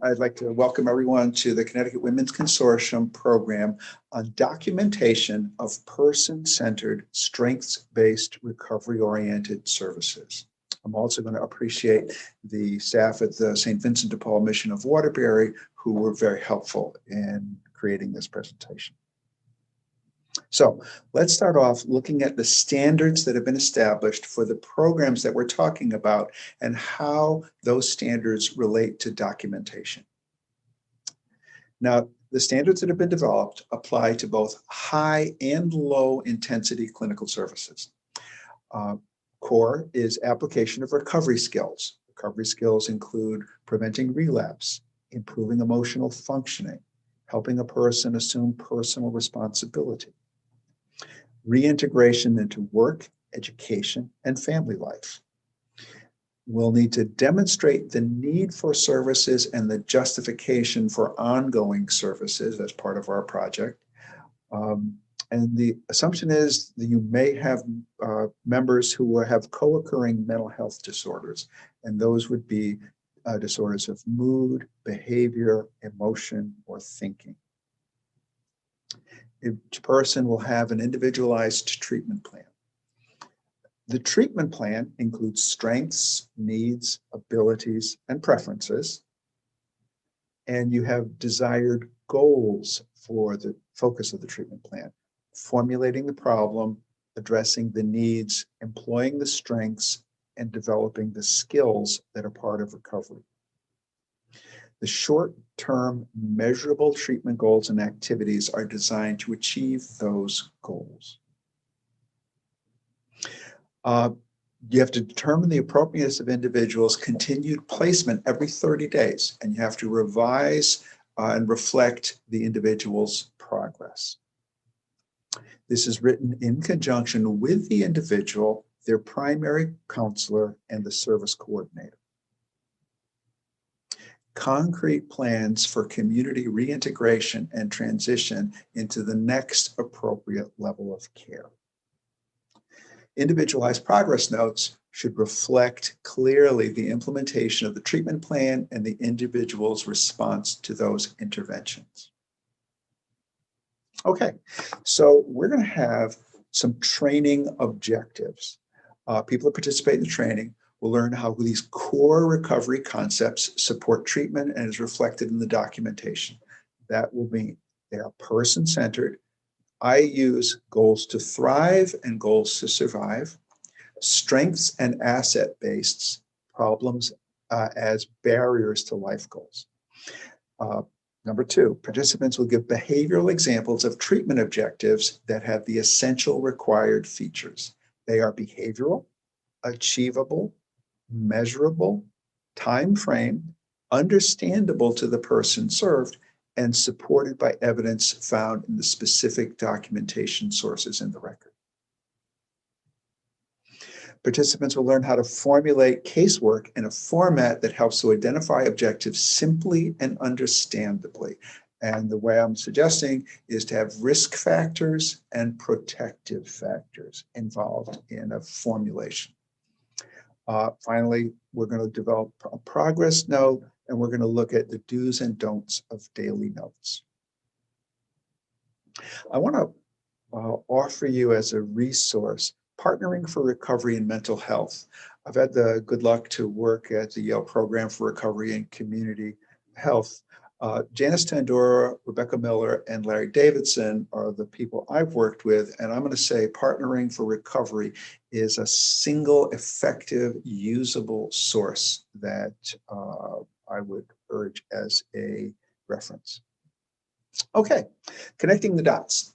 I'd like to welcome everyone to the Connecticut Women's Consortium program on documentation of person-centered, strengths-based, recovery-oriented services. I'm also going to appreciate the staff at the St. Vincent de Paul Mission of Waterbury who were very helpful in creating this presentation. So let's start off looking at the standards that have been established for the programs that we're talking about and how those standards relate to documentation. Now, the standards that have been developed apply to both high and low intensity clinical services. Core is application of recovery skills. Recovery skills include preventing relapse, improving emotional functioning, helping a person assume personal responsibility, reintegration into work, education, and family life. We'll need to demonstrate the need for services and the justification for ongoing services as part of our project. And the assumption is that you may have members who have co-occurring mental health disorders, and those would be disorders of mood, behavior, emotion, or thinking. Each person will have an individualized treatment plan. The treatment plan includes strengths, needs, abilities, and preferences. And you have desired goals for the focus of the treatment plan, formulating the problem, addressing the needs, employing the strengths, and developing the skills that are part of recovery. The short-term measurable treatment goals and activities are designed to achieve those goals. You have to determine the appropriateness of individuals' continued placement every 30 days, and you have to revise and reflect the individual's progress. This is written in conjunction with the individual, their primary counselor, and the service coordinator. Concrete plans for community reintegration and transition into the next appropriate level of care. Individualized progress notes should reflect clearly the implementation of the treatment plan and the individual's response to those interventions. Okay, so we're going to have some training objectives. People that participate in the training will learn how these core recovery concepts support treatment and is reflected in the documentation. That will mean they are person-centered. I use goals to thrive and goals to survive, strengths and asset-based problems as barriers to life goals. Number two, participants will give behavioral examples of treatment objectives that have the essential required features. They are behavioral, achievable, measurable, time frame, understandable to the person served, and supported by evidence found in the specific documentation sources in the record. Participants will learn how to formulate casework in a format that helps to identify objectives simply and understandably. And the way I'm suggesting is to have risk factors and protective factors involved in a formulation. Finally, we're going to develop a progress note, and we're going to look at the do's and don'ts of daily notes. I want to offer you as a resource, Partnering for Recovery in Mental Health. I've had the good luck to work at the Yale Program for Recovery and Community Health. Janice Tandora, Rebecca Miller, and Larry Davidson are the people I've worked with, and I'm going to say Partnering for Recovery is a single, effective, usable source that I would urge as a reference. Okay, connecting the dots.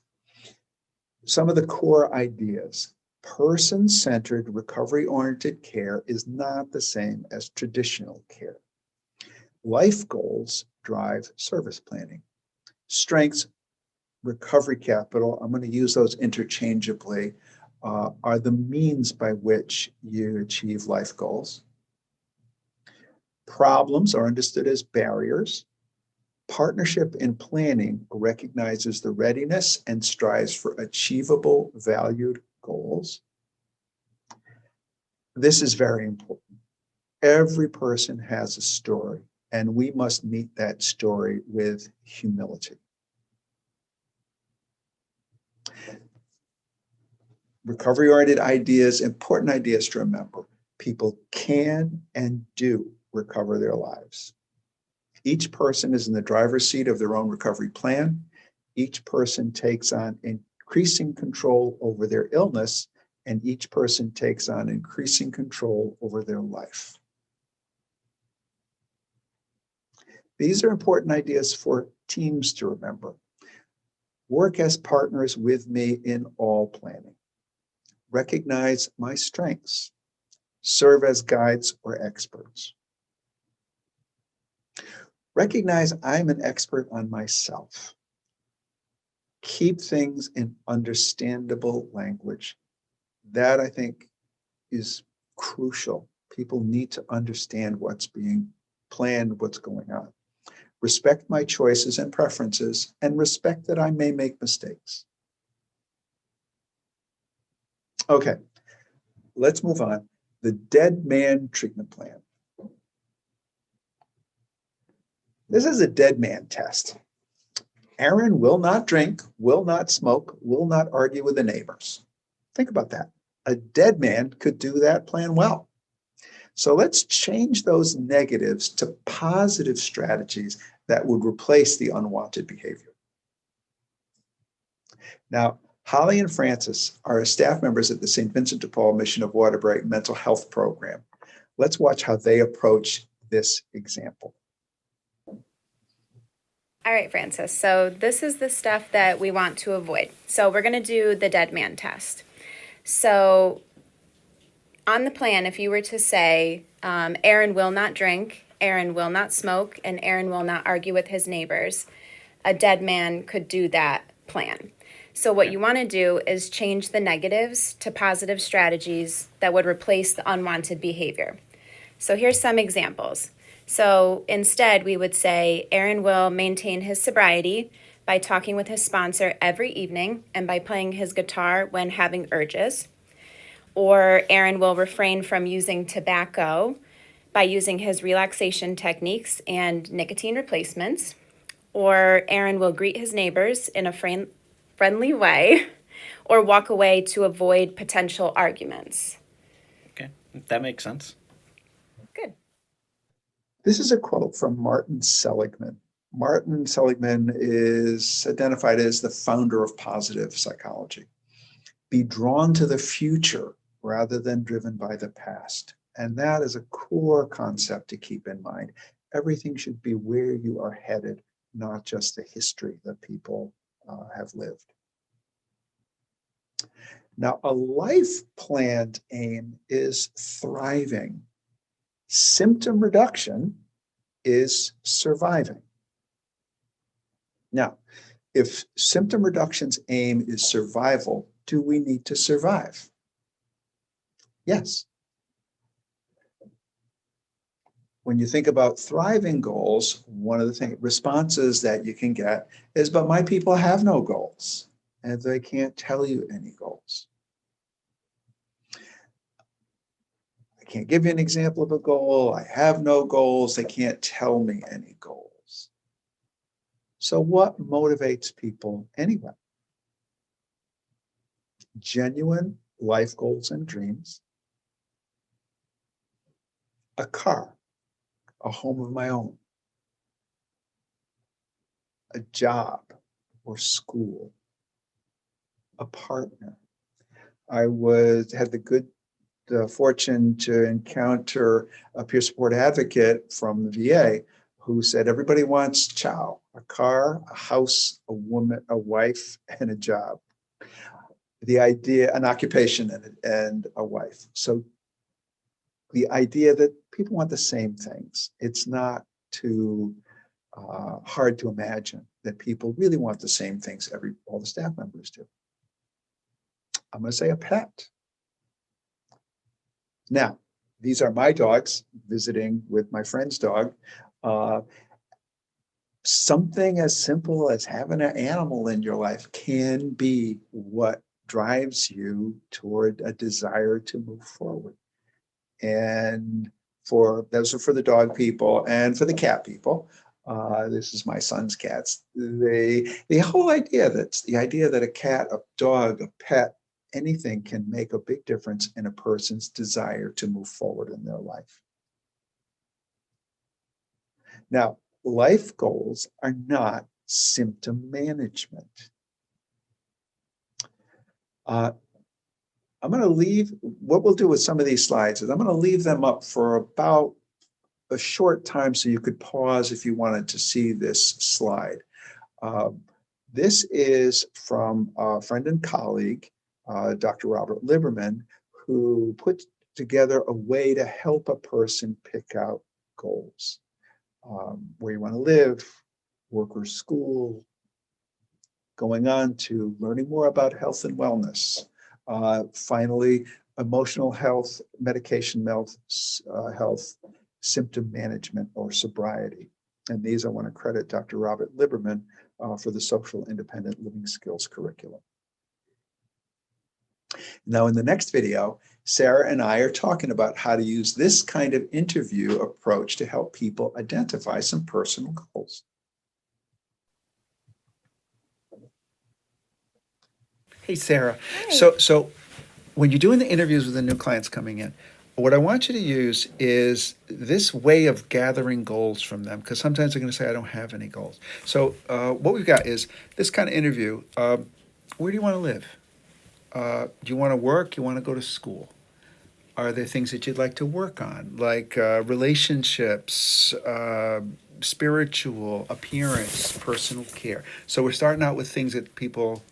Some of the core ideas. Person-centered, recovery-oriented care is not the same as traditional care. Life goals drive service planning. Strengths, recovery capital, I'm going to use those interchangeably, are the means by which you achieve life goals. Problems are understood as barriers. Partnership in planning recognizes the readiness and strives for achievable, valued goals. This is very important. Every person has a story. and we must meet that story with humility. Recovery-oriented ideas, important ideas to remember. People can and do recover their lives. Each person is in the driver's seat of their own recovery plan. Each person takes on increasing control over their illness, and each person takes on increasing control over their life. These are important ideas for teams to remember. Work as partners with me in all planning. Recognize my strengths. Serve as guides or experts. Recognize I'm an expert on myself. Keep things in understandable language. That, I think, is crucial. People need to understand what's being planned, what's going on. Respect my choices and preferences, and respect that I may make mistakes. Okay, let's move on. The dead man treatment plan. This is a dead man test. Aaron will not drink, will not smoke, will not argue with the neighbors. Think about that. A dead man could do that plan well. So let's change those negatives to positive strategies that would replace the unwanted behavior. Now, Holly and Francis are staff members at the St. Vincent de Paul Mission of Waterbury Mental Health Program. Let's watch how they approach this example. All right, Francis, so this is the stuff that we want to avoid. So we're going to do the dead man test. So on the plan, if you were to say, Aaron will not drink, Aaron will not smoke, and Aaron will not argue with his neighbors, a dead man could do that plan. So what you want to do is change the negatives to positive strategies that would replace the unwanted behavior. So here's some examples. So instead, we would say Aaron will maintain his sobriety by talking with his sponsor every evening and by playing his guitar when having urges. Or Aaron will refrain from using tobacco by using his relaxation techniques and nicotine replacements. Or Aaron will greet his neighbors in a friendly way or walk away to avoid potential arguments. Okay, that makes sense. Good. This is a quote from Martin Seligman. Martin Seligman is identified as the founder of positive psychology. Be drawn to the future rather than driven by the past. And that is a core concept to keep in mind. Everything should be where you are headed, not just the history that people have lived. Now, a life planned aim is thriving. Symptom reduction is surviving. Now, if symptom reduction's aim is survival, do we need to survive? Yes. When you think about thriving goals, one of the responses that you can get is, but my people have no goals, and they can't tell you any goals. I can't give you an example of a goal. I have no goals. They can't tell me any goals. So what motivates people anyway? Genuine life goals and dreams. A car, a home of my own, a job or school, a partner. I had the fortune to encounter a peer support advocate from the VA who said everybody wants chow, a car, a house, a woman, a wife, and a job. The idea, an occupation and a wife. So the idea that people want the same things. It's not too hard to imagine that people really want the same things all the staff members do. I'm going to say a pet. Now, these are my dogs visiting with my friend's dog. Something as simple as having an animal in your life can be what drives you toward a desire to move forward. And those are for the dog people and for the cat people. This is my son's cats. The whole idea that a cat, a dog, a pet, anything can make a big difference in a person's desire to move forward in their life. Now, life goals are not symptom management. I'm going to leave, what we'll do with some of these slides is I'm going to leave them up for about a short time so you could pause if you wanted to see this slide. This is from a friend and colleague, Dr. Robert Liberman, who put together a way to help a person pick out goals. Where you want to live, work or school, going on to learning more about health and wellness. Finally, emotional health, medication health, symptom management, or sobriety. And these I want to credit Dr. Robert Liberman for the Social Independent Living Skills curriculum. Now, in the next video, Sarah and I are talking about how to use this kind of interview approach to help people identify some personal goals. Hey, Sarah. Hi. So when you're doing the interviews with the new clients coming in, what I want you to use is this way of gathering goals from them, because sometimes they're going to say, I don't have any goals. So what we've got is this kind of interview. Where do you want to live? Do you want to work? You want to go to school? Are there things that you'd like to work on, like relationships, spiritual, appearance, personal care? So we're starting out with things that people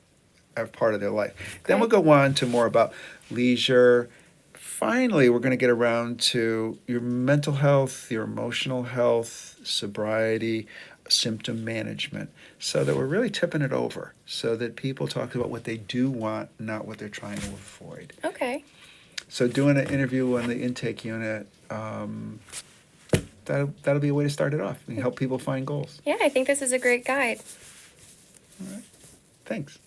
have part of their life. Then we'll go on to more about leisure. Finally, we're going to get around to your mental health, your emotional health, sobriety, symptom management, so that we're really tipping it over so that people talk about what they do want, not what they're trying to avoid. Okay. So doing an interview on the intake unit, that'll be a way to start it off and help people find goals. Yeah, I think this is a great guide. All right. Thanks.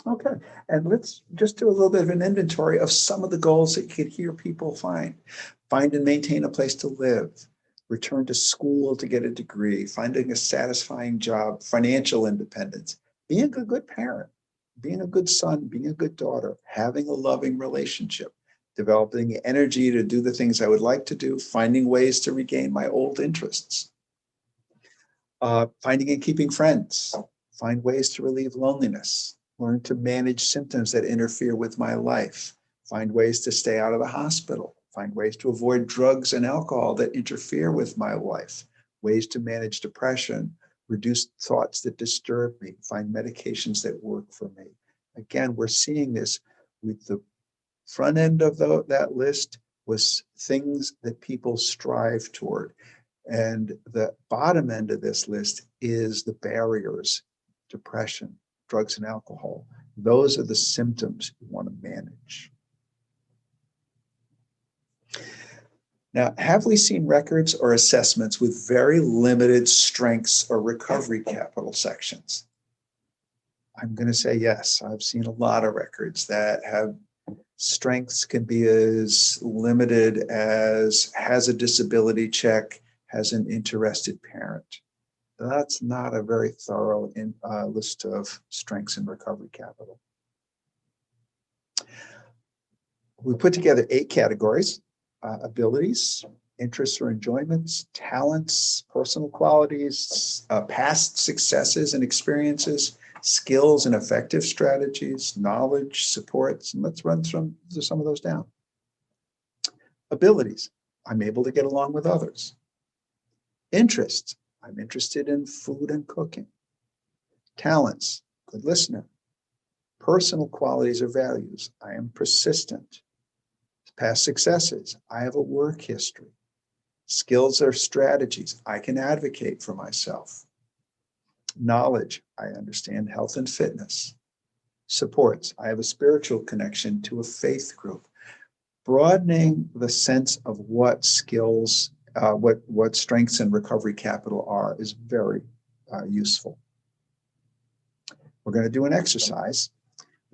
Okay, and let's just do a little bit of an inventory of some of the goals that you could hear people find. Find and maintain a place to live, return to school to get a degree, finding a satisfying job, financial independence, being a good parent, being a good son, being a good daughter, having a loving relationship, developing the energy to do the things I would like to do, finding ways to regain my old interests, finding and keeping friends, find ways to relieve loneliness, learn to manage symptoms that interfere with my life, find ways to stay out of the hospital, find ways to avoid drugs and alcohol that interfere with my life, ways to manage depression, reduce thoughts that disturb me, find medications that work for me. Again, we're seeing this with the front end of that list was things that people strive toward. And the bottom end of this list is the barriers, depression, drugs and alcohol. Those are the symptoms you want to manage. Now, have we seen records or assessments with very limited strengths or recovery capital sections? I'm going to say yes. I've seen a lot of records that have strengths can be as limited as has a disability check, has an interested parent. That's not a very thorough list of strengths and recovery capital. We put together 8 categories: abilities, interests or enjoyments, talents, personal qualities, past successes and experiences, skills and effective strategies, knowledge, supports, and let's run through some of those down. Abilities: I'm able to get along with others. Interests: I'm interested in food and cooking. Talents: good listener. Personal qualities or values: I am persistent. Past successes: I have a work history. Skills or strategies: I can advocate for myself. Knowledge: I understand health and fitness. Supports: I have a spiritual connection to a faith group. Broadening the sense of what skills, what strengths and recovery capital are is very useful. We're going to do an exercise.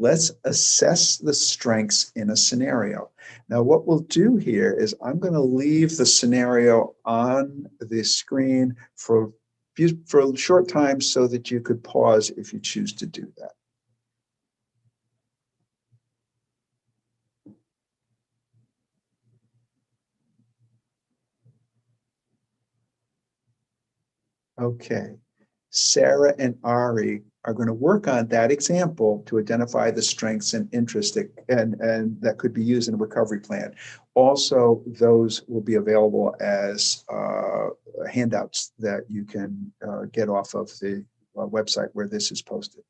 Let's assess the strengths in a scenario. Now, what we'll do here is I'm going to leave the scenario on the screen for a short time so that you could pause if you choose to do that. Okay, Sarah and Ari are going to work on that example to identify the strengths and interests and that could be used in a recovery plan. Also, those will be available as handouts that you can get off of the website where this is posted.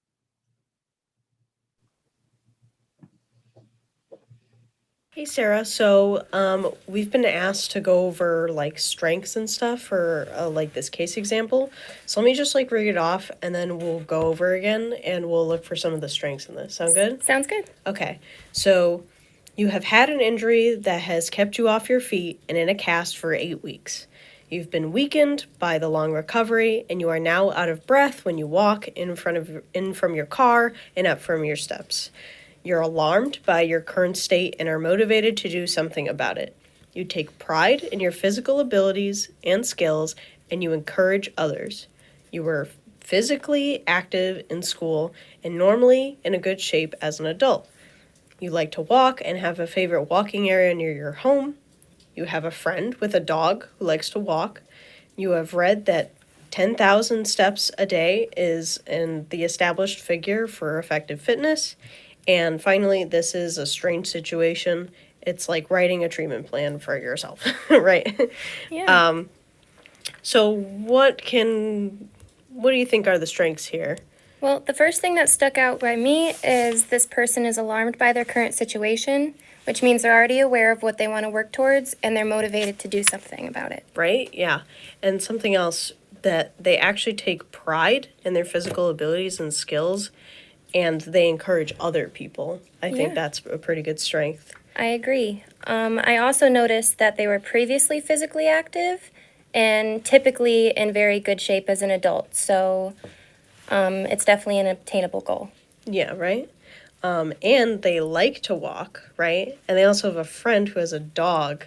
Hey Sarah, so we've been asked to go over like strengths and stuff for like this case example. So let me just like read it off and then we'll go over again and we'll look for some of the strengths in this. Sound good? Sounds good. Okay. So you have had an injury that has kept you off your feet and in a cast for 8 weeks. You've been weakened by the long recovery and you are now out of breath when you walk in from your car and up from your steps. You're alarmed by your current state and are motivated to do something about it. You take pride in your physical abilities and skills, and you encourage others. You were physically active in school and normally in a good shape as an adult. You like to walk and have a favorite walking area near your home. You have a friend with a dog who likes to walk. You have read that 10,000 steps a day is in the established figure for effective fitness. And finally, this is a strange situation. It's like writing a treatment plan for yourself, right? Yeah. So what do you think are the strengths here? Well, the first thing that stuck out by me is this person is alarmed by their current situation, which means they're already aware of what they want to work towards and they're motivated to do something about it. Right? Yeah. And something else, that they actually take pride in their physical abilities and skills and they encourage other people. I think Yeah. that's a pretty good strength. I agree. I also noticed that they were previously physically active and typically in very good shape as an adult. So it's definitely an obtainable goal. Yeah, right? And they like to walk, right? And they also have a friend who has a dog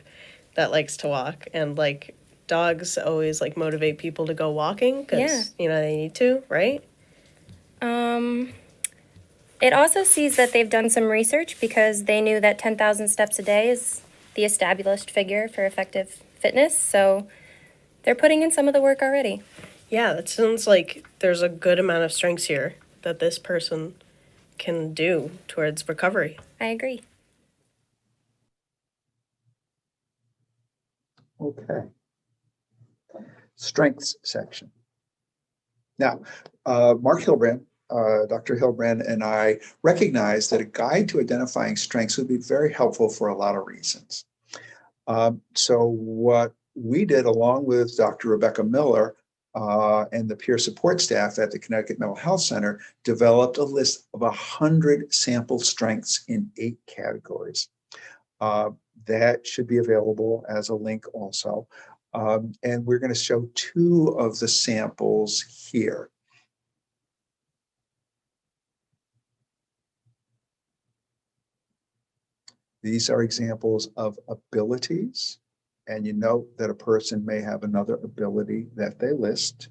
that likes to walk. And like dogs always like motivate people to go walking because, you know, they need to, right? It also sees that they've done some research because they knew that 10,000 steps a day is the established figure for effective fitness. So they're putting in some of the work already. Yeah, that sounds like there's a good amount of strengths here that this person can do towards recovery. I agree. Okay. Strengths section. Now, Mark Hilbrand, Dr. Hilbrand and I recognize that a guide to identifying strengths would be very helpful for a lot of reasons. So what we did along with Dr. Rebecca Miller and the peer support staff at the Connecticut Mental Health Center developed a list of 100 sample strengths in 8 categories. That should be available as a link also. And we're going to show 2 of the samples here. These are examples of abilities, and you note that a person may have another ability that they list.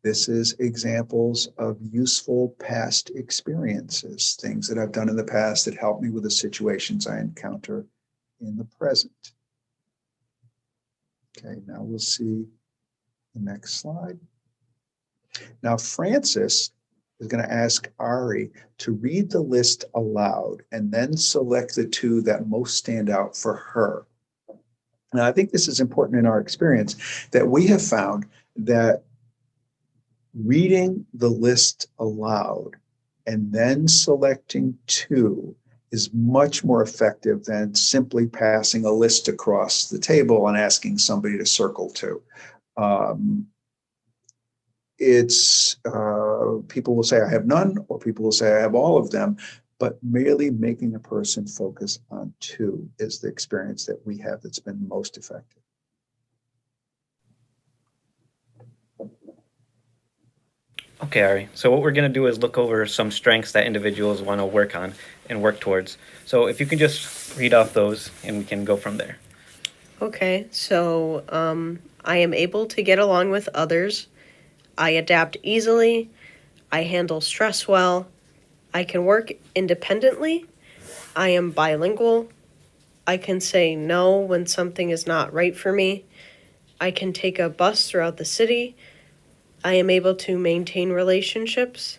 This is examples of useful past experiences, things that I've done in the past that help me with the situations I encounter in the present. Okay, now we'll see the next slide. Now, Francis is going to ask Ari to read the list aloud and then select the 2 that most stand out for her. Now, I think this is important in our experience that we have found that reading the list aloud and then selecting 2 is much more effective than simply passing a list across the table and asking somebody to circle 2. People will say I have none, or people will say I have all of them, but merely making a person focus on 2 is the experience that we have that's been most effective. Okay, Ari. So what we're gonna do is look over some strengths that individuals want to work on and work towards. So if you can just read off those, and we can go from there. Okay, so I am able to get along with others. I adapt easily. I handle stress well. I can work independently. I am bilingual. I can say no when something is not right for me. I can take a bus throughout the city. I am able to maintain relationships.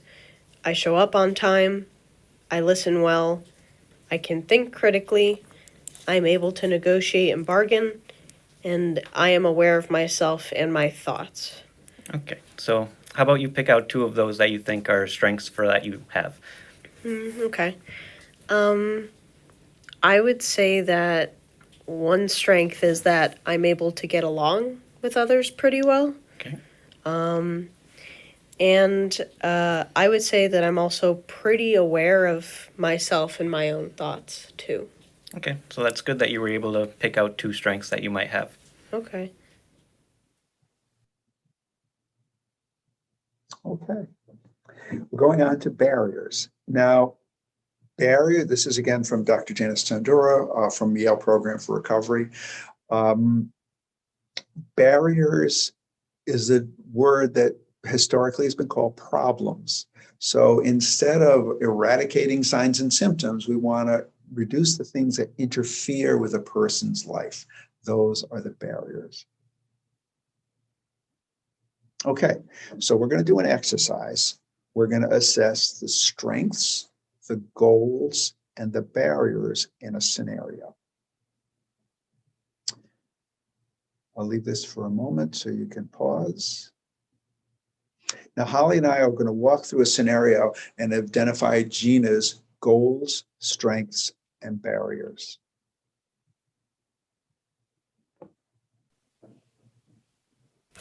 I show up on time. I listen well. I can think critically. I'm able to negotiate and bargain. And I am aware of myself and my thoughts. Okay. So how about you pick out two of those that you think are strengths for that you have? Okay. I would say that one strength is that I'm able to get along with others pretty well. Okay. And I would say that I'm also pretty aware of myself and my own thoughts, too. Okay. So that's good that you were able to pick out two strengths that you might have. Okay. Okay. We're going on to barriers. Now, this is again from Dr. Janice Tandura from Yale Program for Recovery. Barriers is a word that historically has been called problems. So instead of eradicating signs and symptoms, we want to reduce the things that interfere with a person's life. Those are the barriers. Okay, so we're going to do an exercise. We're going to assess the strengths, the goals, and the barriers in a scenario. I'll leave this for a moment so you can pause. Now, Holly and I are going to walk through a scenario and identify Gina's goals, strengths, and barriers.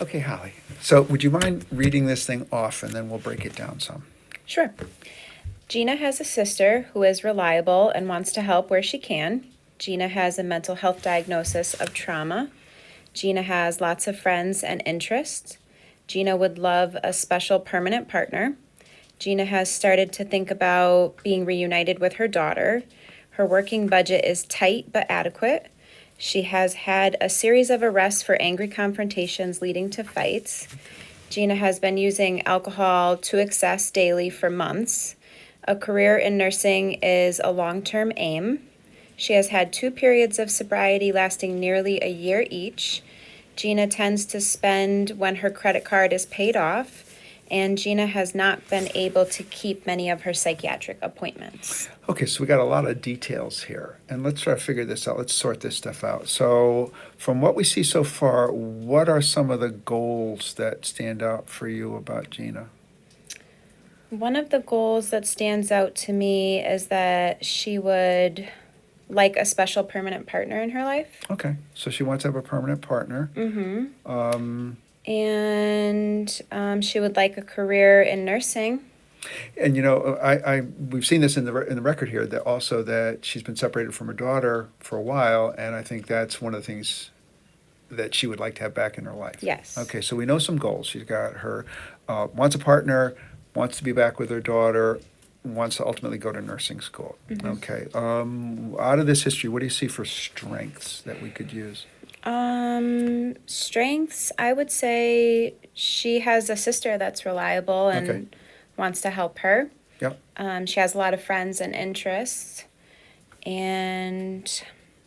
Okay, Holly. So would you mind reading this thing off and then we'll break it down some? Sure. Gina has a sister who is reliable and wants to help where she can. Gina has a mental health diagnosis of trauma. Gina has lots of friends and interests. Gina would love a special permanent partner. Gina has started to think about being reunited with her daughter. Her working budget is tight but adequate. She has had a series of arrests for angry confrontations leading to fights. Gina has been using alcohol to excess daily for months. A career in nursing is a long-term aim. She has had 2 periods of sobriety lasting nearly a year each. Gina tends to spend when her credit card is paid off, and Gina has not been able to keep many of her psychiatric appointments. Okay, so we got a lot of details here, and let's try to figure this out. Let's sort this stuff out. So from what we see so far, what are some of the goals that stand out for you about Gina? One of the goals that stands out to me is that she would like a special permanent partner in her life. Okay, so she wants to have a permanent partner. And she would like a career in nursing. And you know, we've seen this in the record here that also that she's been separated from her daughter for a while, and I think that's one of the things that she would like to have back in her life. Yes. Okay, so we know some goals. She's got her wants a partner, wants to be back with her daughter, wants to ultimately go to nursing school. Okay, out of this history, what do you see for strengths that we could use? Strengths, I would say she has a sister that's reliable and Okay. wants to help her. Yep. She has a lot of friends and interests. And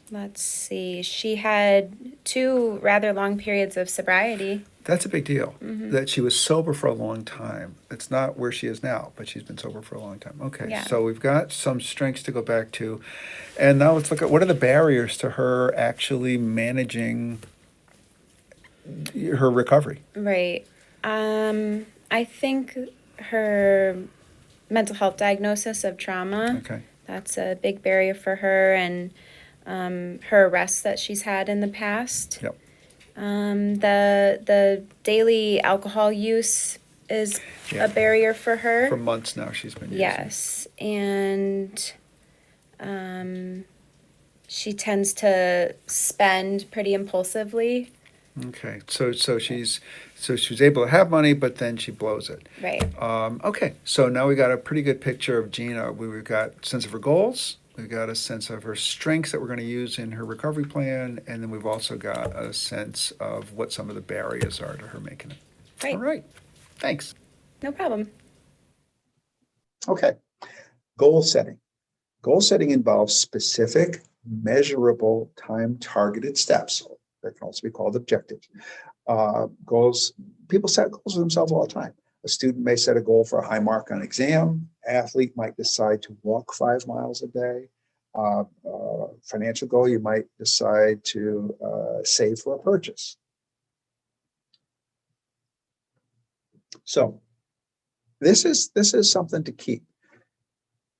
let's see, she had 2 rather long periods of sobriety. That's a big deal. That she was sober for a long time. It's not where she is now, but she's been sober for a long time. Okay, Yeah. so we've got some strengths to go back to. And now let's look at what are the barriers to her actually managing her recovery. Right. I think her mental health diagnosis of trauma, Okay. that's a big barrier for her, and her arrests that she's had in the past. Yep. The daily alcohol use is Yeah. a barrier for her. For months now she's been using. Yes, and she tends to spend pretty impulsively. Okay, so she's So she was able to have money, but then she blows it. Right. Okay, so now we got a pretty good picture of Gina. We've got a sense of her goals. We've got a sense of her strengths that we're going to use in her recovery plan. And then we've also got a sense of what some of the barriers are to her making it. Right. All right, thanks. No problem. Okay. Goal setting. Goal setting involves specific, measurable, time-targeted steps that can also be called objectives. Goals, people set goals for themselves all the time. A student may set a goal for a high mark on an exam. Athlete might decide to walk 5 miles a day. Financial goal, you might decide to save for a purchase. So this is something to keep.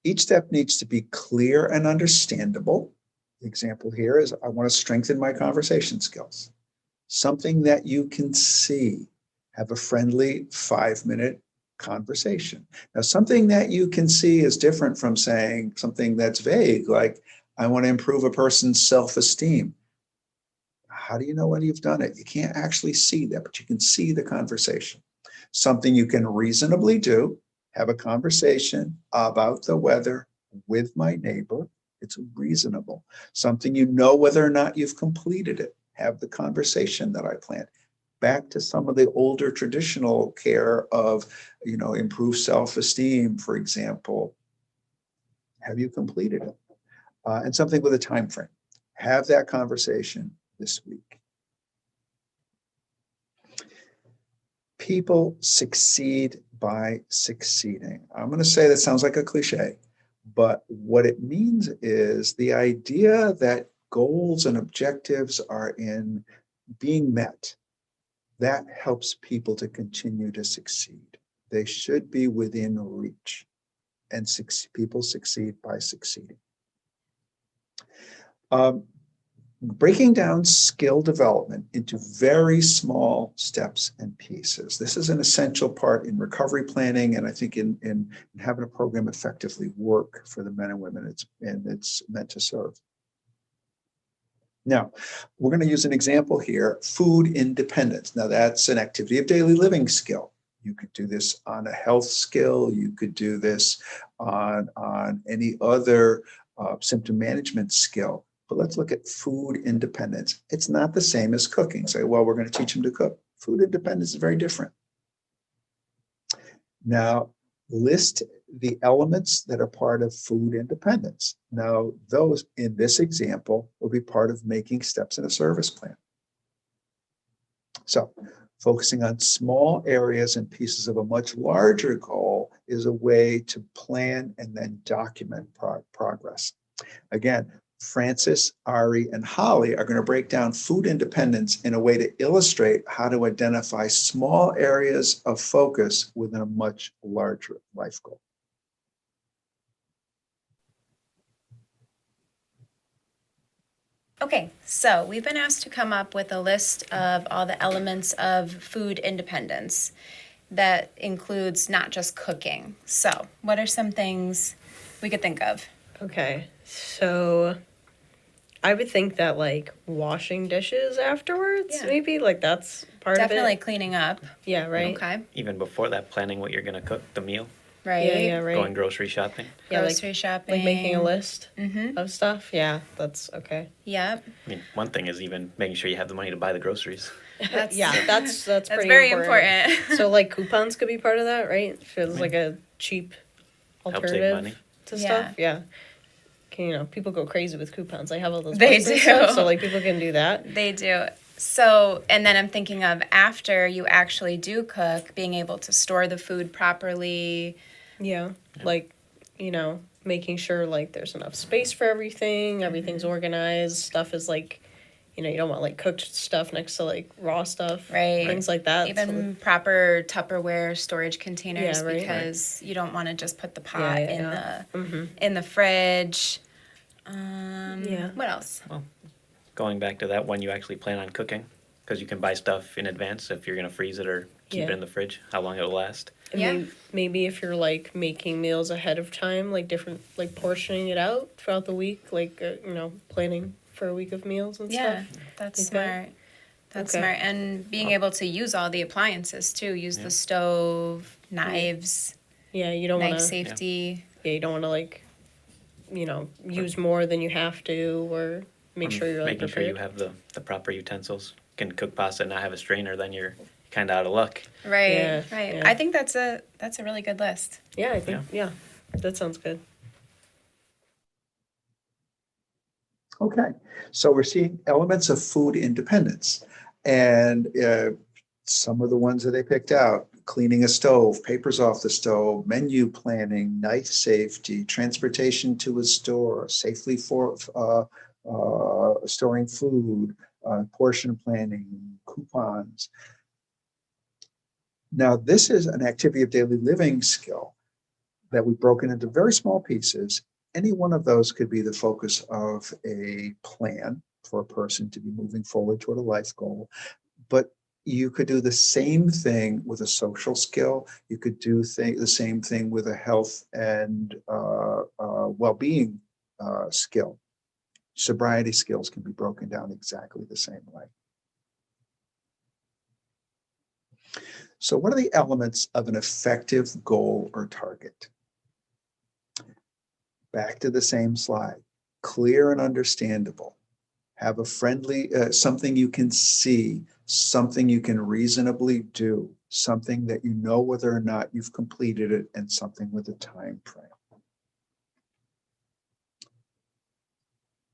Each step needs to be clear and understandable. The example here is I want to strengthen my conversation skills. Something that you can see. Have a friendly 5-minute conversation. Now, something that you can see is different from saying something that's vague, like I want to improve a person's self-esteem. How do you know when you've done it? You can't actually see that, but you can see the conversation. Something you can reasonably do. Have a conversation about the weather with my neighbor. It's reasonable. Something you know whether or not you've completed it. Have the conversation that I planned. Back to some of the older traditional care of, improve self-esteem, for example. Have you completed it? And something with a time frame. Have that conversation this week. People succeed by succeeding. I'm going to say that sounds like a cliche, but what it means is the idea that goals and objectives are in being met. That helps people to continue to succeed. They should be within reach, and people succeed by succeeding. Breaking down skill development into very small steps and pieces. This is an essential part in recovery planning, and I think in having a program effectively work for the men and women it's meant to serve. Now, we're going to use an example here, food independence. Now, that's an activity of daily living skill. You could do this on a health skill. You could do this on any other symptom management skill. But let's look at food independence. It's not the same as cooking. Say, well, we're going to teach them to cook. Food independence is very different. Now, list the elements that are part of food independence. Now, those in this example will be part of making steps in a service plan. So, focusing on small areas and pieces of a much larger goal is a way to plan and then document progress. Again, Francis, Ari, and Holly are going to break down food independence in a way to illustrate how to identify small areas of focus within a much larger life goal. Okay, so we've been asked to come up with a list of all the elements of food independence that includes not just cooking. So, what are some things we could think of? Okay, so I would think that like washing dishes afterwards, Yeah. maybe like that's part Definitely of it. cleaning up. Yeah, right. Okay, Even before that, planning what you're gonna cook, the meal, right. Yeah, right. going grocery shopping. Yeah, Grocery shopping. like making a list Mm-hmm. of stuff. Yeah, that's okay. Yep. I mean, one thing is even making sure you have the money to buy the groceries. That's, Yeah, that's that's pretty very important. So like coupons could be part of that, right? If it's like a cheap Help save alternative money. to Yeah. stuff. Yeah. Okay, people go crazy with coupons. They have all those They points and do. stuff, so like people can do that. They do. So, and then I'm thinking of after you actually do cook, being able to store the food properly. Yeah. Like, making sure like there's enough space for everything, everything's organized, stuff is like, you don't want like cooked stuff next to like raw stuff. Right. Things like that. Even proper Tupperware storage containers, Yeah, right. because you don't want to just put the pot Yeah. in the fridge. Yeah. What else? Going back to that, when you actually plan on cooking, because you can buy stuff in advance if you're gonna freeze it or keep it Yeah. in the fridge, how long it'll last. And Yeah. maybe if you're like making meals ahead of time, like different, like portioning it out throughout the week, like, planning for a week of meals and Yeah, stuff. that's Like smart. That's Okay. smart. And being able to use all the appliances too. Use the stove, knives, Yeah, you don't knife want to. safety. Yeah, you don't want to like, use more than you have to, or make sure you're like Making sure prepared. you have the proper utensils. You can cook pasta and not have a strainer, then you're kind of out of luck. Right. Yeah, Right. yeah. I think that's a really good list. Yeah, I think. Yeah, that sounds good. Okay, so we're seeing elements of food independence. And some of the ones that they picked out: cleaning a stove, papers off the stove, menu planning, knife safety, transportation to a store, safely for storing food, portion planning, coupons. Now, this is an activity of daily living skill that we've broken into very small pieces. Any one of those could be the focus of a plan for a person to be moving forward toward a life goal. But you could do the same thing with a social skill. You could do the same thing with a health and well-being skill. Sobriety skills can be broken down exactly the same way. So what are the elements of an effective goal or target? Back to the same slide. Clear and understandable. Have a friendly, something you can see, something you can reasonably do, something that you know whether or not you've completed it, and something with a time frame.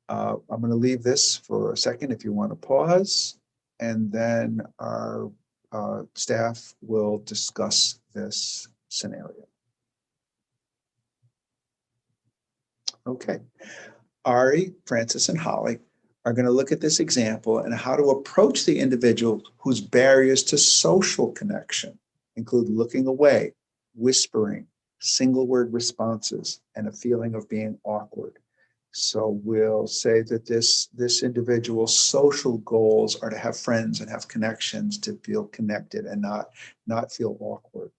I'm going to leave this for a second if you want to pause, and then our staff will discuss this scenario. Okay. Ari, Francis, and Holly are going to look at this example and how to approach the individual whose barriers to social connection include looking away, whispering, single word responses, and a feeling of being awkward. So we'll say that this individual's social goals are to have friends and have connections, to feel connected and not feel awkward.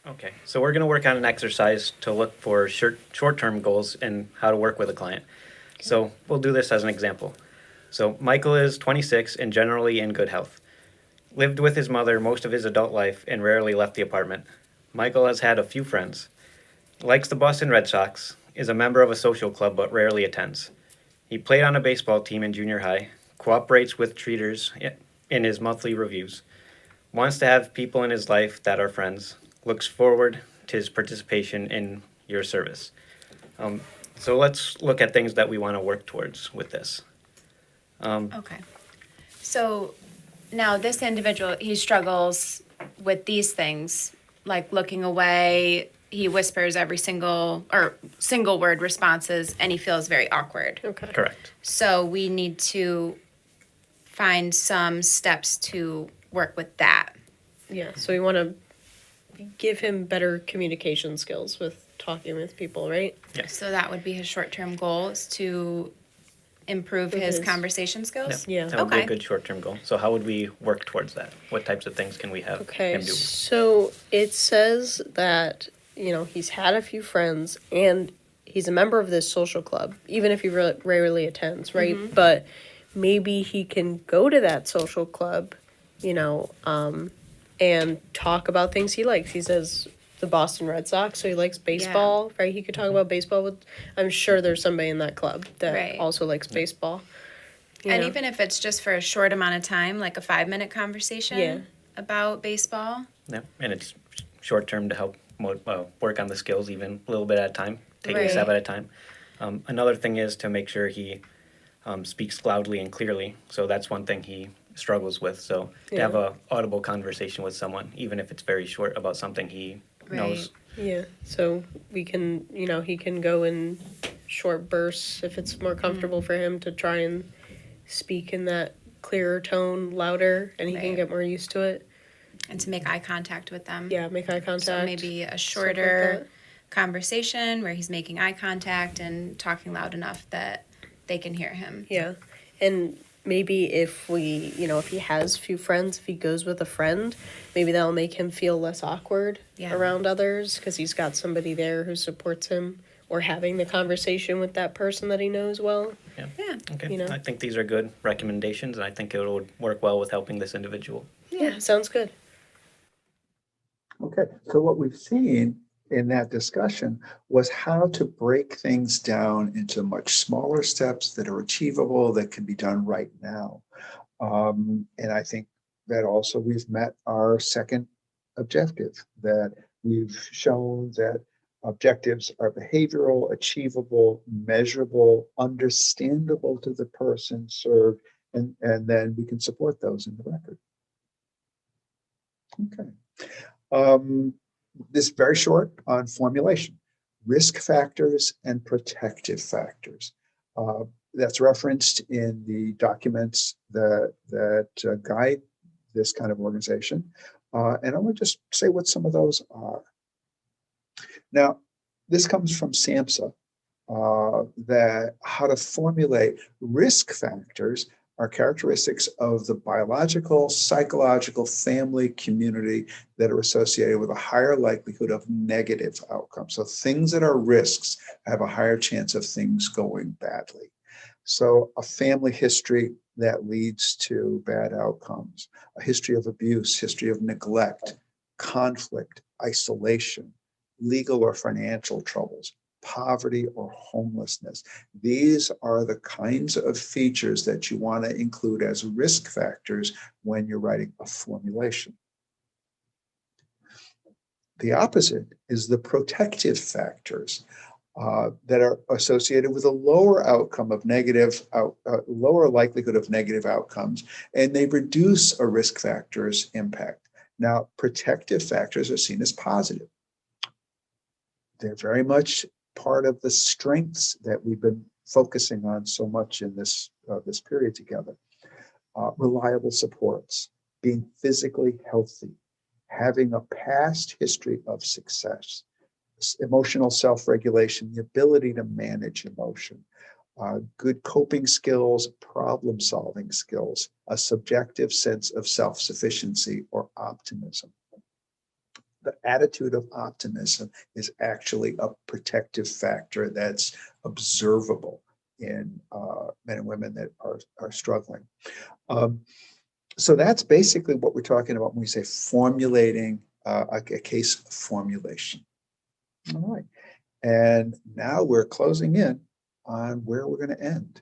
Okay, so we're going to work on an exercise to look for short-term goals and how to work with a client. So we'll do this as an example. So Michael is 26 and generally in good health. Lived with his mother most of his adult life and rarely left the apartment. Michael has had a few friends. Likes the Boston Red Sox, is a member of a social club but rarely attends. He played on a baseball team in junior high, cooperates with treaters in his monthly reviews, wants to have people in his life that are friends, looks forward to his participation in your service. So let's look at things that we want to work towards with this. Okay. So now this individual, he struggles with these things, like looking away. He whispers every single word responses, and he feels very awkward. Okay. Correct. So we need to find some steps to work with that. Yeah, so we want to give him better communication skills with talking with people, right? Yes. So that would be his short-term goal, is to improve his his- conversation skills. Yeah. That would be a Okay. good short-term goal. So how would we work towards that? What types of things can we have Okay, him do? so it says that, he's had a few friends and he's a member of this social club, even if he rarely attends, right? But maybe he can go to that social club, and talk about things he likes. He says the Boston Red Sox, so he likes baseball, right? He could talk about baseball with, I'm sure there's somebody in that club that Right. also likes baseball. And even if it's just for a short amount of time, like a 5-minute conversation Yeah. about baseball. Yeah, and it's short-term to help work on the skills even a little bit at a time, take Right. a step at a time. Another thing is to make sure he speaks loudly and clearly. So that's one thing he struggles with. So to have a audible conversation with someone, even if it's very short, about something he knows. Yeah, so we can, he can go in short bursts if it's more comfortable for him to try and speak in that clearer tone, louder, and he can Right. get more used to it. And to make eye contact with them. Yeah, make eye contact. So maybe a stuff like shorter that. conversation where he's making eye contact and talking loud enough that they can hear him. Yeah, and maybe if we, if he has few friends, if he goes with a friend, maybe that'll make him feel less awkward Yeah. around others because he's got somebody there who supports him or having the conversation with that person that he knows well. Yeah. Okay, You know? I think these are good recommendations, and I think it would work well with helping this individual. Yeah, sounds good. Okay, so what we've seen in that discussion was how to break things down into much smaller steps that are achievable, that can be done right now. And I think that also we've met our second objective, that we've shown that objectives are behavioral, achievable, measurable, understandable to the person served, and then we can support those in the record. Okay. This is very short on formulation, risk factors and protective factors. That's referenced in the documents that guide this kind of organization. And I want to just say what some of those are. Now, this comes from SAMHSA, that how to formulate risk factors are characteristics of the biological, psychological, family, community that are associated with a higher likelihood of negative outcomes. So things that are risks have a higher chance of things going badly. So a family history that leads to bad outcomes, a history of abuse, history of neglect, conflict, isolation, legal or financial troubles, poverty or homelessness. These are the kinds of features that you want to include as risk factors when you're writing a formulation. The opposite is the protective factors that are associated with a lower outcome of lower likelihood of negative outcomes, and they reduce a risk factor's impact. Now, protective factors are seen as positive. They're very much part of the strengths that we've been focusing on so much in this period together. Reliable supports, being physically healthy, having a past history of success, emotional self-regulation, the ability to manage emotion, good coping skills, problem-solving skills, a subjective sense of self-sufficiency or optimism. The attitude of optimism is actually a protective factor that's observable in men and women that are struggling. So that's basically what we're talking about when we say formulating a case formulation. All right. And now we're closing in on where we're going to end.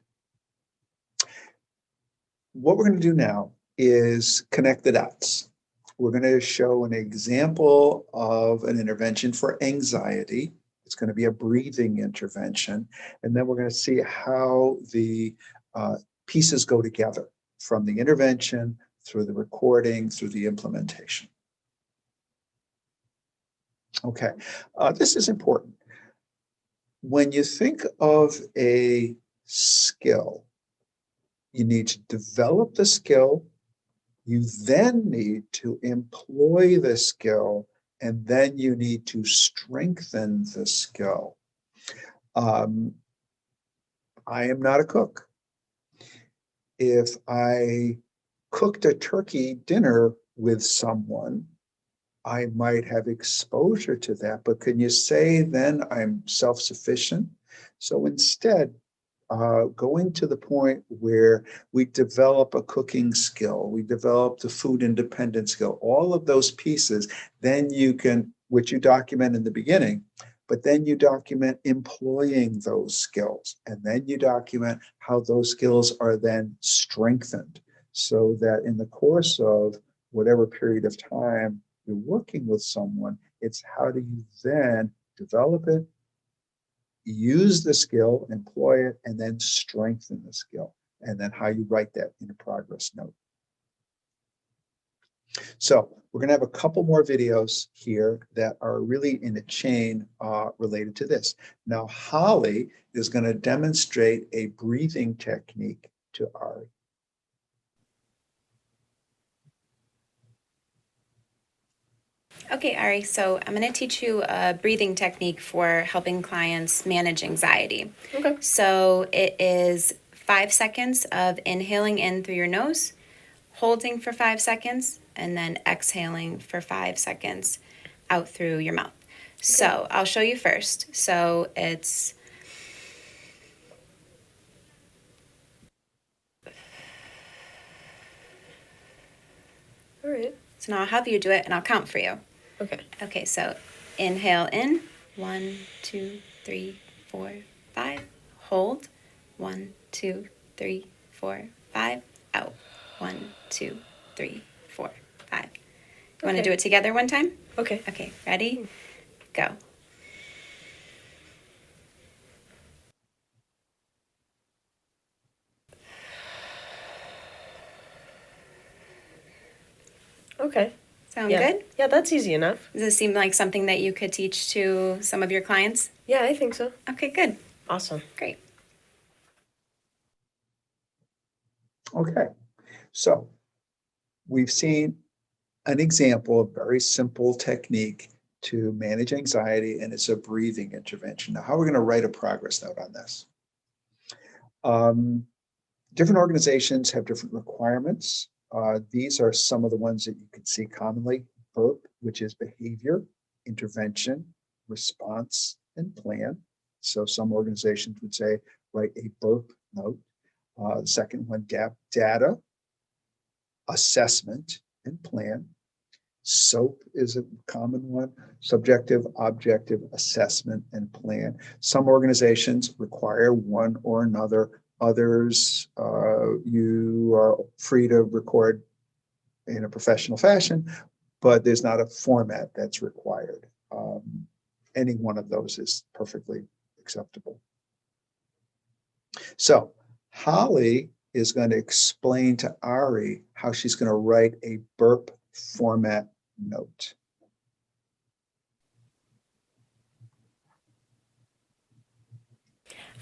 What we're going to do now is connect the dots. We're going to show an example of an intervention for anxiety. It's going to be a breathing intervention. And then we're going to see how the pieces go together from the intervention through the recording, through the implementation. Okay, this is important. When you think of a skill, you need to develop the skill. You then need to employ the skill, and then you need to strengthen the skill. I am not a cook. If I cooked a turkey dinner with someone, I might have exposure to that, but can you say then I'm self-sufficient? So instead, going to the point where we develop a cooking skill, we develop the food independent skill, all of those pieces, then you can, which you document in the beginning, but then you document employing those skills, and then you document how those skills are then strengthened, so that in the course of whatever period of time you're working with someone, it's how do you then develop it, use the skill, employ it, and then strengthen the skill, and then how you write that in a progress note. So we're going to have a couple more videos here that are really in a chain related to this. Now, Holly is going to demonstrate a breathing technique to Ari. Okay, Ari, so I'm going to teach you a breathing technique for helping clients manage anxiety. Okay. So it is 5 seconds of inhaling in through your nose, holding for 5 seconds, and then exhaling for 5 seconds out through your mouth. So I'll show you first. So it's All right. so now I'll have you do it and I'll count for you. Okay. Okay, so inhale in, 1, 2, 3, 4, 5. Hold, 1, 2, 3, 4, 5. Out, 1, 2, 3, 4, 5. You want to Okay. do it together one time? Okay. Okay, ready? Go. Okay. Sound Yeah. good? Yeah, that's easy enough. Does this seem like something that you could teach to some of your clients? Yeah, I think so. Okay, good. Awesome. Great. Okay, so we've seen an example of very simple technique to manage anxiety, and it's a breathing intervention. Now, how are we going to write a progress note on this? Different organizations have different requirements. These are some of the ones that you can see commonly. BURP, which is behavior, intervention, response, and plan. So some organizations would say, write a BURP note. The second one, data, assessment, and plan. SOAP is a common one, subjective, objective, assessment, and plan. Some organizations require one or another. Others, you are free to record in a professional fashion, but there's not a format that's required. Any one of those is perfectly acceptable. So Holly is going to explain to Ari how she's going to write a BURP format note.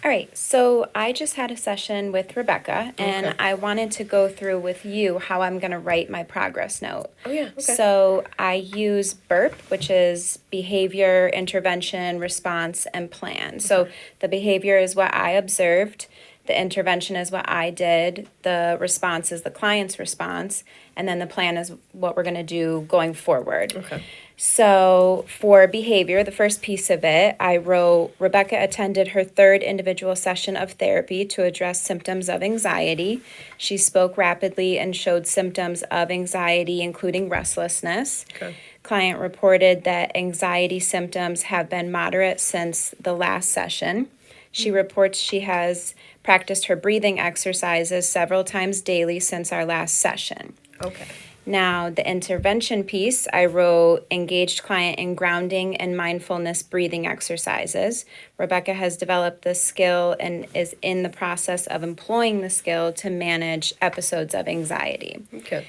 All right, so I just had a session with Rebecca, and Okay. I wanted to go through with you how I'm going to write my progress note. Oh, yeah. Okay. So I use BURP, which is behavior, intervention, response, and plan. So the behavior is what I observed, the intervention is what I did, the response is the client's response, and then the plan is what we're going to do going forward. Okay. So for behavior, the first piece of it, I wrote, Rebecca attended her third individual session of therapy to address symptoms of anxiety. She spoke rapidly and showed symptoms of anxiety, including restlessness. Okay. Client reported that anxiety symptoms have been moderate since the last session. She reports she has practiced her breathing exercises several times daily since our last session. Okay. Now, the intervention piece, I wrote engaged client in grounding and mindfulness breathing exercises. Rebecca has developed this skill and is in the process of employing the skill to manage episodes of anxiety. Okay.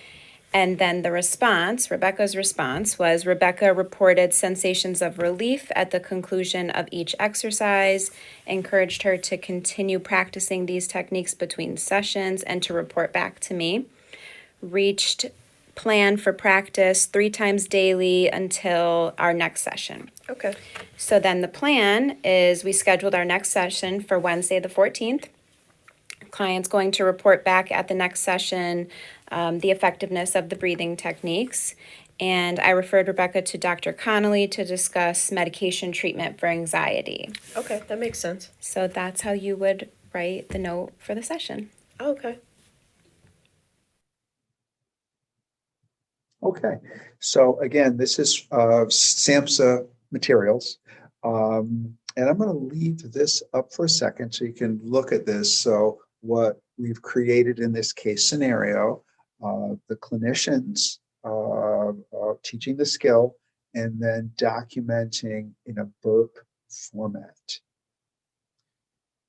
And then the response, Rebecca's response was Rebecca reported sensations of relief at the conclusion of each exercise, encouraged her to continue practicing these techniques between sessions and to report back to me. Reached plan for practice 3 times daily until our next session. Okay. So then the plan is we scheduled our next session for Wednesday the 14th. Client's going to report back at the next session the effectiveness of the breathing techniques. And I referred Rebecca to Dr. Connolly to discuss medication treatment for anxiety. Okay. That makes sense. So that's how you would write the note for the session. Okay. Okay, so again, this is SAMHSA materials. And I'm going to leave this up for a second so you can look at this. So what we've created in this case scenario, the clinicians teaching the skill and then documenting in a BURP format.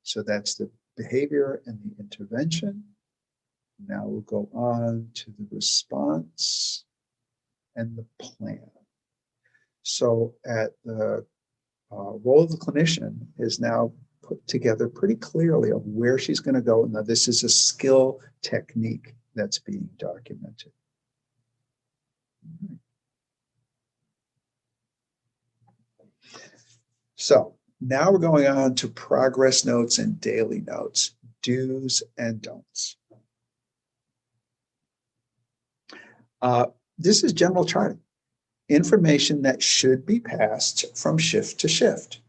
So that's the behavior and the intervention. Now we'll go on to the response and the plan. So at the role of the clinician is now put together pretty clearly of where she's going to go. Now this is a skill technique that's being documented. So now we're going on to progress notes and daily notes, do's and don'ts. This is general charting. Information that should be passed from shift to shift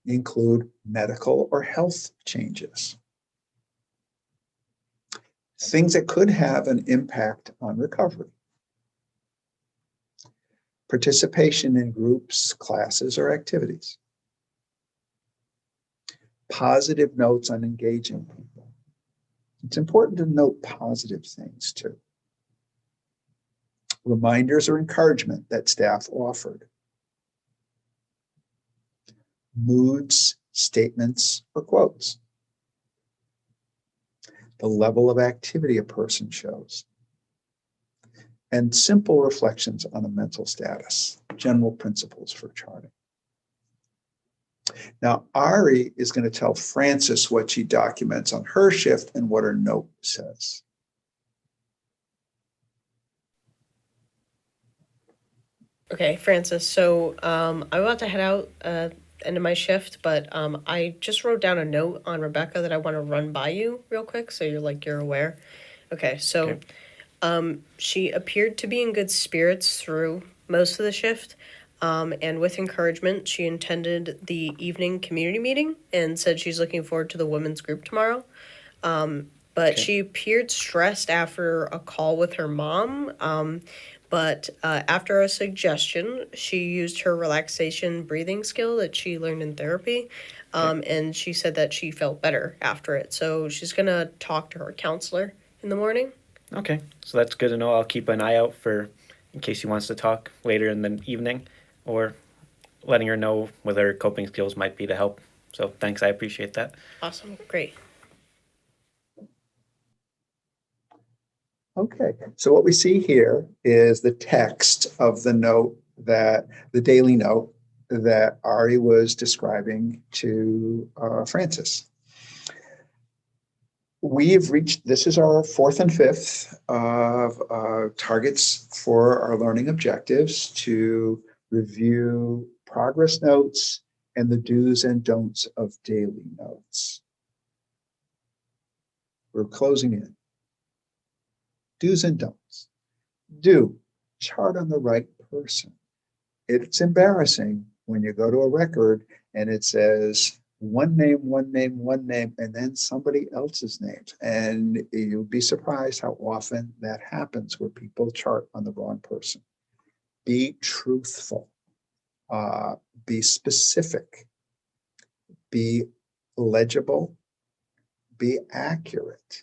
include medical or health changes, things that could have an impact on recovery, participation in groups, classes, or activities, positive notes on engaging people. It's important to note positive things too. Reminders or encouragement that staff offered. Moods, statements, or quotes. The level of activity a person shows. And simple reflections on a mental status, general principles for charting. Now, Ari is going to tell Frances what she documents on her shift and what her note says. Okay, Francis. So I'm about to head out end of my shift, but I just wrote down a note on Rebecca that I want to run by you real quick, so you're aware. Okay, so she appeared to be in good spirits through most of the shift. And with encouragement, she attended the evening community meeting and said she's looking forward to the women's group tomorrow. But she appeared stressed after a call with her mom. But after a suggestion, she used her relaxation breathing skill that she learned in therapy. And she said that she felt better after it. So she's going to talk to her counselor in the morning. Okay, so that's good to know. I'll keep an eye out for in case he wants to talk later in the evening, or letting her know what her coping skills might be to help. So thanks, I appreciate that. Awesome. Great. Okay, so what we see here is the text of the note the daily note that Ari was describing to Frances. We've reached, this is our fourth and fifth of targets for our learning objectives to review progress notes and the do's and don'ts of daily notes. We're closing in. Do's and don'ts. Do, chart on the right person. It's embarrassing when you go to a record and it says one name, and then somebody else's names. And you'll be surprised how often that happens where people chart on the wrong person. Be truthful. Be specific. Be legible. Be accurate.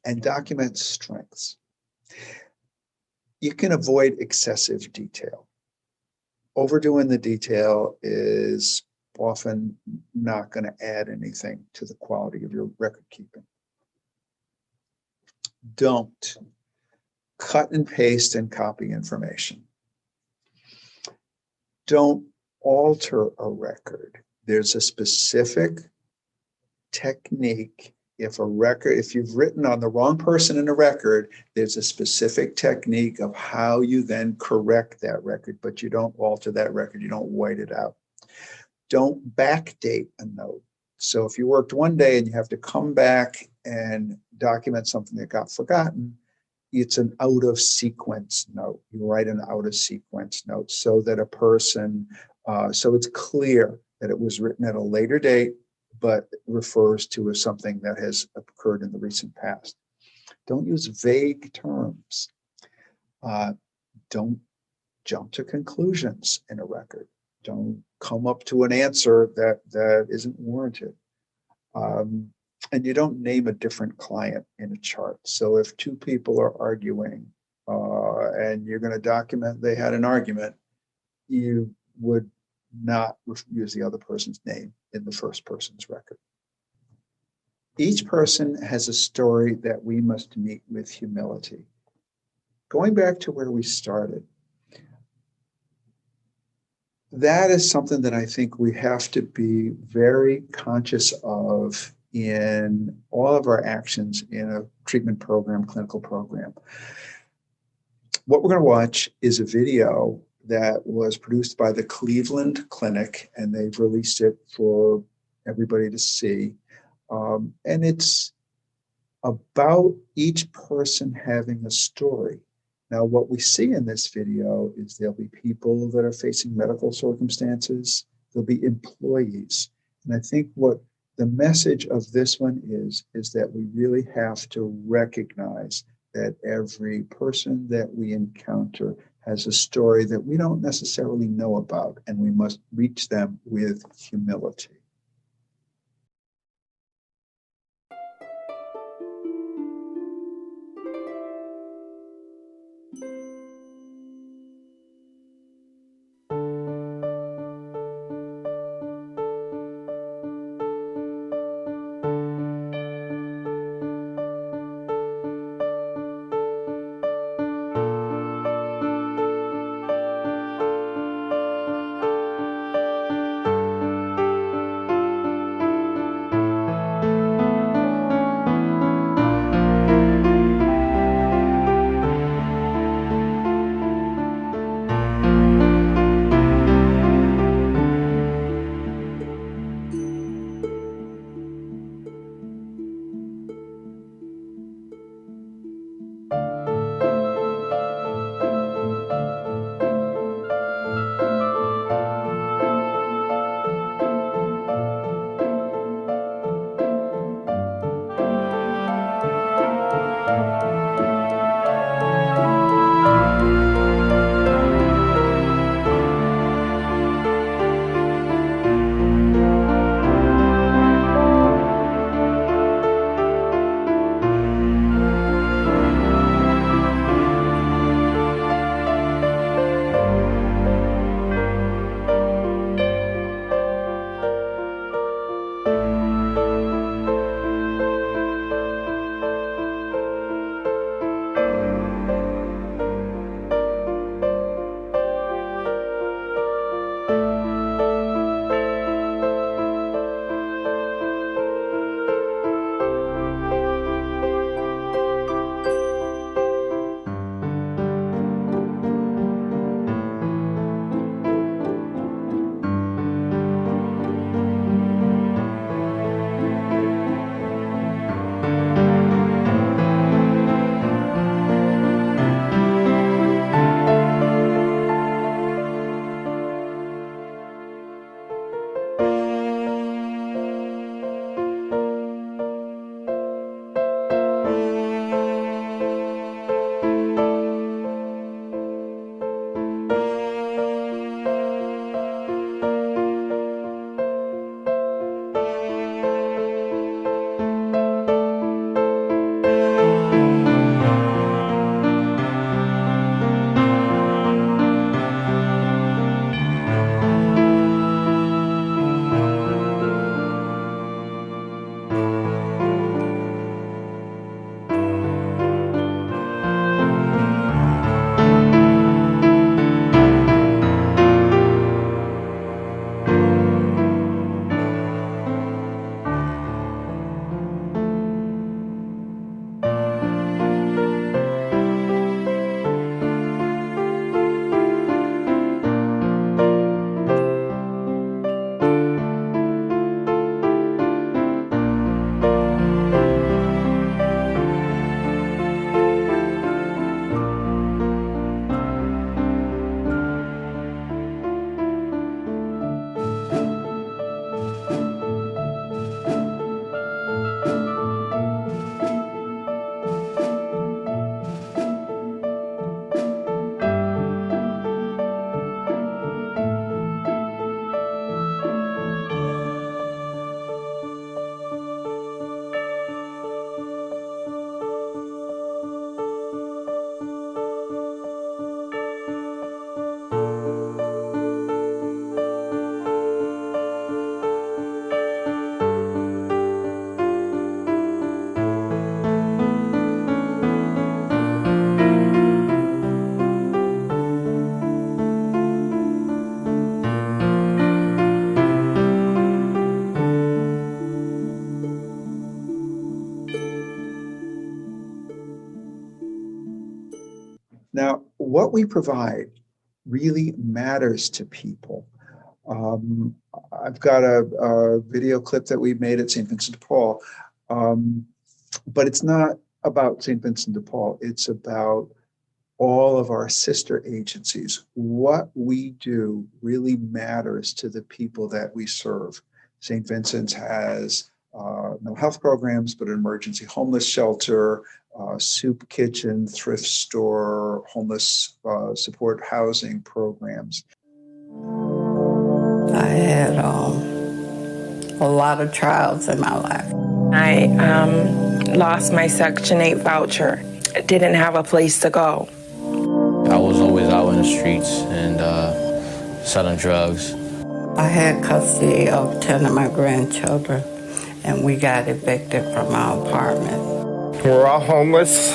And document strengths. You can avoid excessive detail. Overdoing the detail is often not going to add anything to the quality of your record keeping. Don't cut and paste and copy information. Don't alter a record. There's a specific technique. If you've written on the wrong person in a record, there's a specific technique of how you then correct that record, but you don't alter that record. You don't white it out. Don't backdate a note. So if you worked one day and you have to come back and document something that got forgotten, it's an out of sequence note. You write an out of sequence note so that a person, so it's clear that it was written at a later date, but refers to something that has occurred in the recent past. Don't use vague terms. Don't jump to conclusions in a record. Don't come up to an answer that isn't warranted. And you don't name a different client in a chart. So if two people are arguing and you're going to document they had an argument, you would not use the other person's name in the first person's record. Each person has a story that we must meet with humility. Going back to where we started, that is something that I think we have to be very conscious of in all of our actions in a treatment program, clinical program. What we're going to watch is a video that was produced by the Cleveland Clinic, and they've released it for everybody to see. And it's about each person having a story. Now, what we see in this video is there'll be people that are facing medical circumstances, there'll be employees. And I think what the message of this one is that we really have to recognize that every person that we encounter has a story that we don't necessarily know about, and we must reach them with humility. Now, what we provide really matters to people. I've got a video clip that we made at St. Vincent de Paul, but it's not about St. Vincent de Paul. It's about all of our sister agencies. What we do really matters to the people that we serve. St. Vincent's has mental health programs, but an emergency homeless shelter, soup kitchen, thrift store, homeless support housing programs. I had a lot of trials in my life. I lost my Section 8 voucher. I didn't have a place to go. I was always out in the streets and selling drugs. I had custody of 10 of my grandchildren, and we got evicted from our apartment. We're all homeless.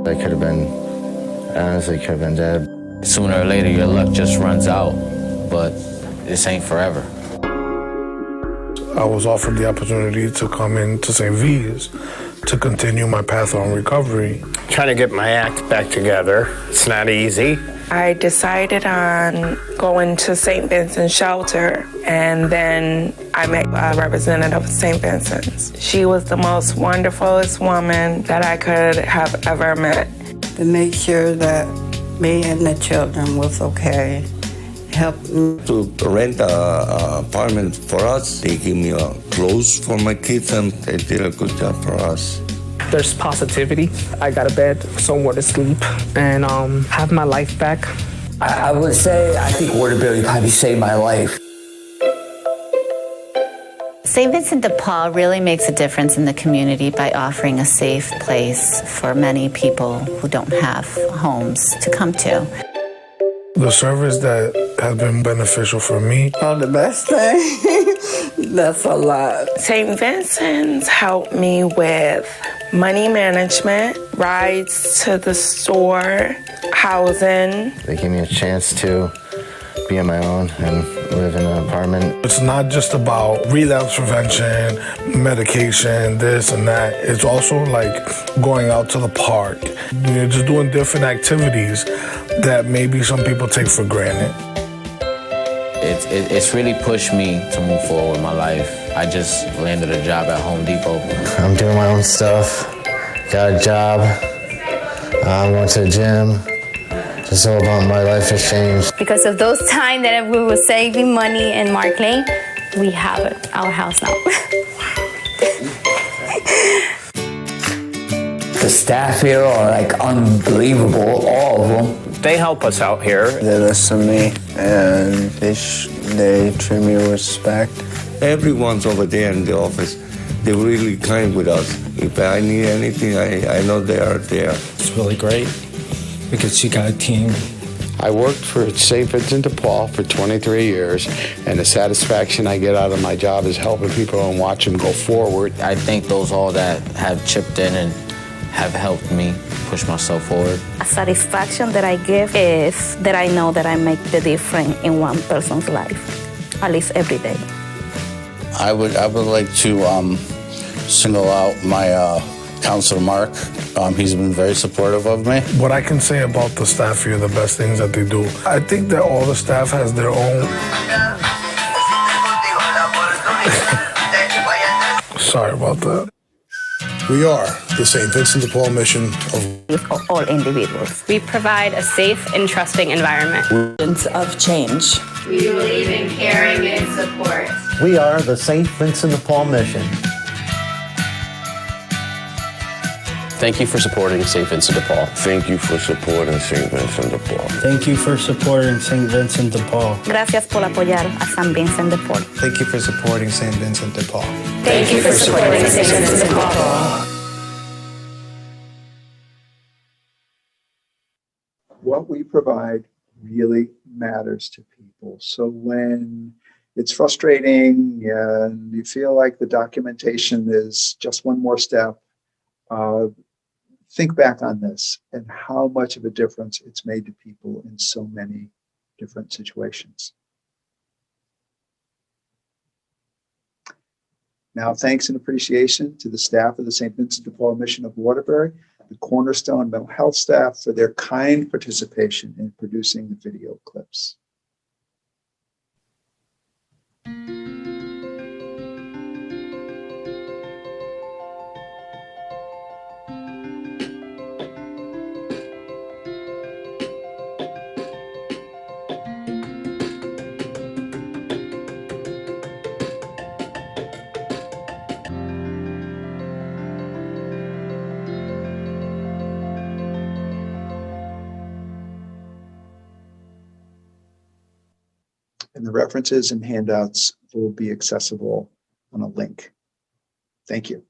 They could have been, honestly, could have been dead. Sooner or later, your luck just runs out, but this ain't forever. I was offered the opportunity to come into St. V's to continue my path on recovery. Trying to get my act back together. It's not easy. I decided on going to St. Vincent's shelter, and then I met a representative of St. Vincent's. She was the most wonderfulest woman that I could have ever met. To make sure that me and the children was okay, helped me. To rent an apartment for us, they give me clothes for my kids, and they did a good job for us. There's positivity. I got a bed, somewhere to sleep, and have my life back. I would say I think Waterbury probably saved my life. St. Vincent de Paul really makes a difference in the community by offering a safe place for many people who don't have homes to come to. The service that has been beneficial for me. Oh, the best thing? That's a lot. St. Vincent's helped me with money management, rides to the store, housing. They gave me a chance to be on my own and live in an apartment. It's not just about relapse prevention, medication, this and that. It's also like going out to the park. You're just doing different activities that maybe some people take for granted. It's really pushed me to move forward in my life. I just landed a job at Home Depot. I'm doing my own stuff, got a job, I'm going to the gym. Just all about my life has changed. Because of those times that we were saving money in Mark Lane, we have our house now. The staff here are like unbelievable, all of them. They help us out here. They listen to me and they treat me with respect. Everyone's over there in the office. They're really kind with us. If I need anything, I know they are there. It's really great because you got a team. I worked for St. Vincent de Paul for 23 years, and the satisfaction I get out of my job is helping people and watch them go forward. I thank those all that have chipped in and have helped me push myself forward. A satisfaction that I give is that I know that I make the difference in one person's life, at least every day. I would like to single out my Counselor Mark. He's been very supportive of me. What I can say about the staff here, the best things that they do, I think that all the staff has their own... Sorry about that. We are the St. Vincent de Paul mission of all individuals. We provide a safe and trusting environment. Of change. We believe in caring and support. We are the St. Vincent de Paul mission. Thank you for supporting St. Vincent de Paul. Thank you for supporting St. Vincent de Paul. Thank you for supporting St. Vincent de Paul. Gracias por apoyar a San Vincent de Paul. Thank you for supporting St. Vincent de Paul. Thank you for supporting St. Vincent de Paul. What we provide really matters to people. So when it's frustrating and you feel like the documentation is just one more step, think back on this and how much of a difference it's made to people in so many different situations. Now, thanks and appreciation to the staff of the St. Vincent de Paul Mission of Waterbury, the Cornerstone Mental Health staff for their kind participation in producing the video clips. and the references and handouts will be accessible on a link. Thank you.